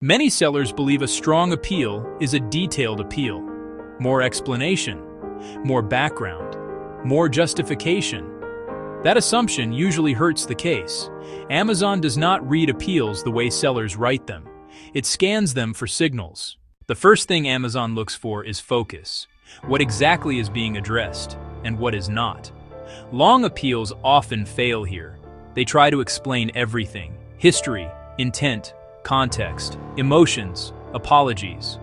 Many sellers believe a strong appeal is a detailed appeal. More explanation, more background, more justification. That assumption usually hurts the case. Amazon does not read appeals the way sellers write them. It scans them for signals. The first thing Amazon looks for is focus. What exactly is being addressed, and what is not? Long appeals often fail here. They try to explain everything: history, intent, context, emotions, apologies.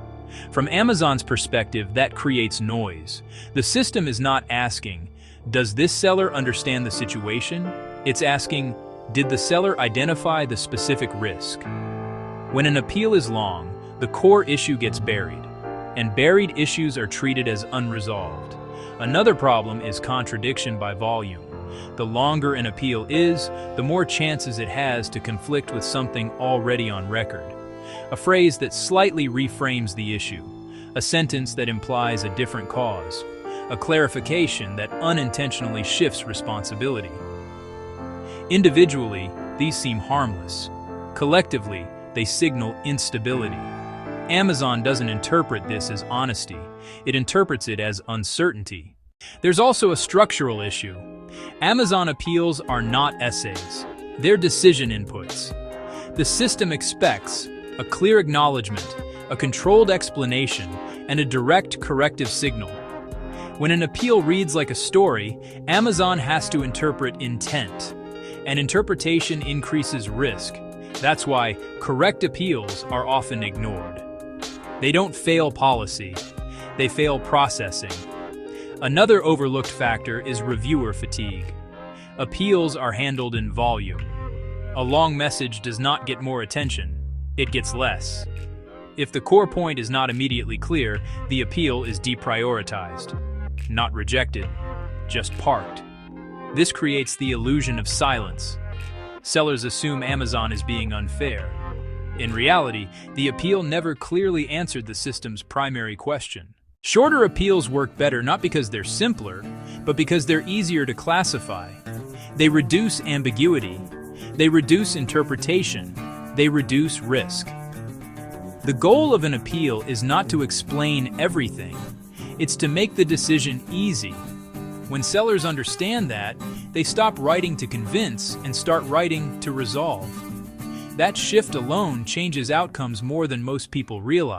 From Amazon's perspective, that creates noise. The system is not asking, does this seller understand the situation? It's asking, did the seller identify the specific risk? When an appeal is long, the core issue gets buried, and buried issues are treated as unresolved. Another problem is contradiction by volume. The longer an appeal is, the more chances it has to conflict with something already on record. A phrase that slightly reframes the issue, a sentence that implies a different cause, a clarification that unintentionally shifts responsibility. Individually, these seem harmless. Collectively, they signal instability. Amazon doesn't interpret this as honesty. It interprets it as uncertainty. There's also a structural issue. Amazon appeals are not essays. They're decision inputs. The system expects a clear acknowledgement, a controlled explanation, and a direct corrective signal. When an appeal reads like a story, Amazon has to interpret intent. And interpretation increases risk. That's why correct appeals are often ignored. They don't fail policy, they fail processing. Another overlooked factor is reviewer fatigue. Appeals are handled in volume. A long message does not get more attention, it gets less. If the core point is not immediately clear, the appeal is deprioritized. Not rejected, just parked. This creates the illusion of silence. Sellers assume Amazon is being unfair. In reality, the appeal never clearly answered the system's primary question. Shorter appeals work better not because they're simpler, but because they're easier to classify. They reduce ambiguity, they reduce interpretation, they reduce risk. The goal of an appeal is not to explain everything, it's to make the decision easy. When sellers understand that, they stop writing to convince and start writing to resolve. That shift alone changes outcomes more than most people realize.